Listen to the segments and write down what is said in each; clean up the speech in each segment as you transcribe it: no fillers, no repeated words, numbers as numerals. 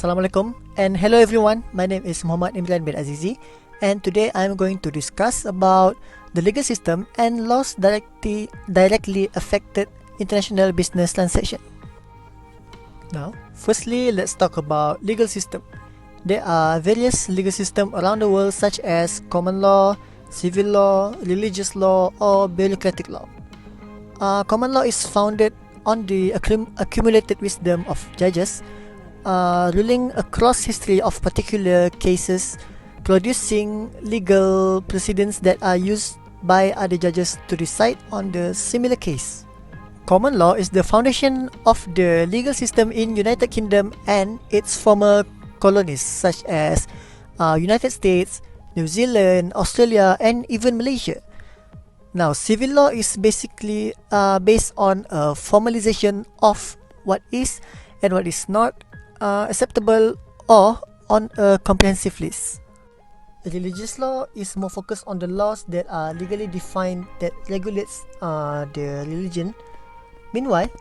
Assalamualaikum and hello everyone. My name is Muhammad Imran bin Azizi, and today I am going to discuss about the legal system and laws directly affected international business transaction. Now, firstly, let's talk about legal system. There are various legal systems around the world such as common law, civil law, religious law, or bureaucratic law. Common law is founded on the accumulated wisdom of judges, ruling across history of particular cases, producing legal precedents that are used by other judges to decide on the similar case. Common law is the foundation of the legal system in United Kingdom and its former colonies such as United States, New Zealand, Australia, and even Malaysia. Now, civil law is basically based on a formalization of what is and what is not acceptable, or on a comprehensive list. Religious law is more focused on the laws that are legally defined that regulates the religion. Meanwhile,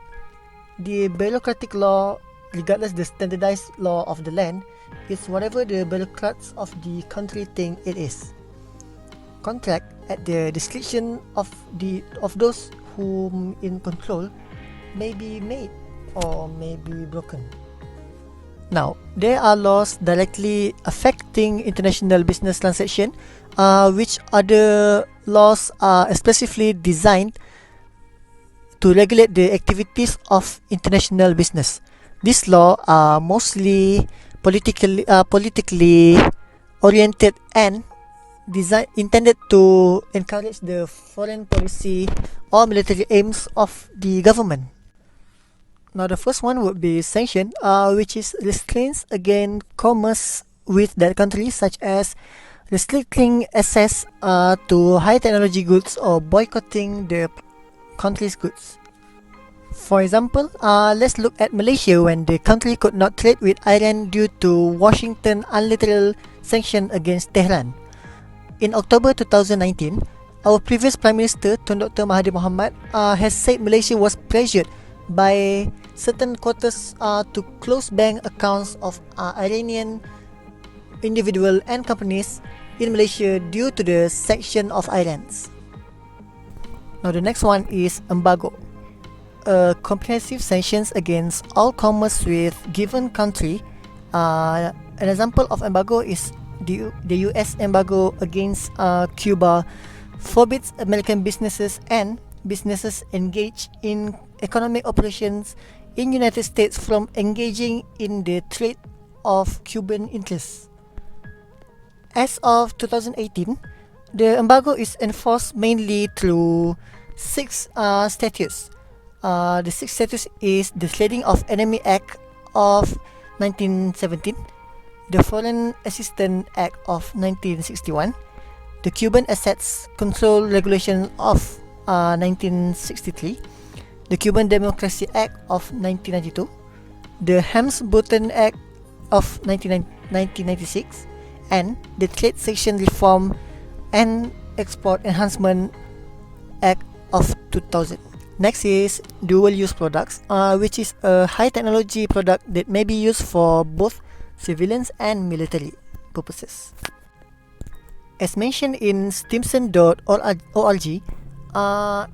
the bureaucratic law, regardless the standardized law of the land, is whatever the bureaucrats of the country think it is. Contract at the discretion of those whom in control may be made or may be broken. Now, there are laws directly affecting international business transaction, which other laws are specifically designed to regulate the activities of international business. These laws are mostly politically oriented and intended to encourage the foreign policy or military aims of the government. Now, the first one would be sanction, which is restraints against commerce with that country, such as restricting access to high technology goods or boycotting the country's goods. For example, let's look at Malaysia when the country could not trade with Iran due to Washington unilateral sanction against Tehran. In October 2019, our previous Prime Minister Tun Dr. Mahathir Mohamad has said Malaysia was pressured by certain quarters to close bank accounts of Iranian individuals and companies in Malaysia due to the sanction of Iran. Now, the next one is embargo. Comprehensive sanctions against all commerce with given country. An example of embargo is the US embargo against Cuba forbids American businesses and businesses engaged in economic operations in United States from engaging in the trade of Cuban interests. As of 2018, the embargo is enforced mainly through 6 statutes. The 6 statutes is the Trading of Enemy Act of 1917, the Foreign Assistance Act of 1961, the Cuban Assets Control Regulation of 1963, the Cuban Democracy Act of 1992, the Helms-Burton Act of 1996, and the Trade Section Reform and Export Enhancement Act of 2000. Next is dual-use products, which is a high-technology product that may be used for both civilians and military purposes. As mentioned in stimson.org,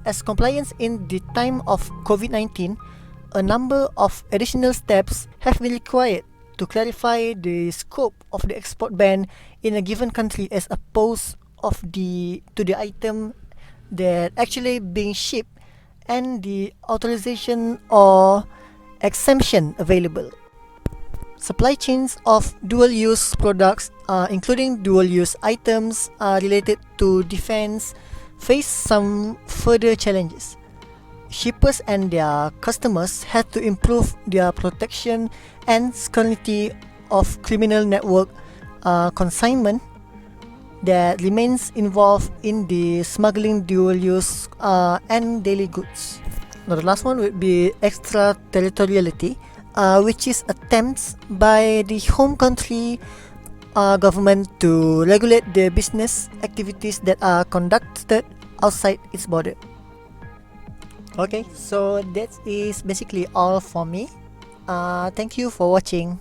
as compliance in the time of COVID-19, a number of additional steps have been required to clarify the scope of the export ban in a given country as opposed to the item that actually being shipped and the authorization or exemption available. Supply chains of dual-use products, including dual-use items related to defense, face some further challenges. Shippers and their customers have to improve their protection and scrutiny of criminal network consignment that remains involved in the smuggling dual-use and daily goods. Now, the last one would be extraterritoriality, which is attempts by the home country government to regulate the business activities that are conducted outside its border. Okay, so that is basically all for me. Thank you for watching.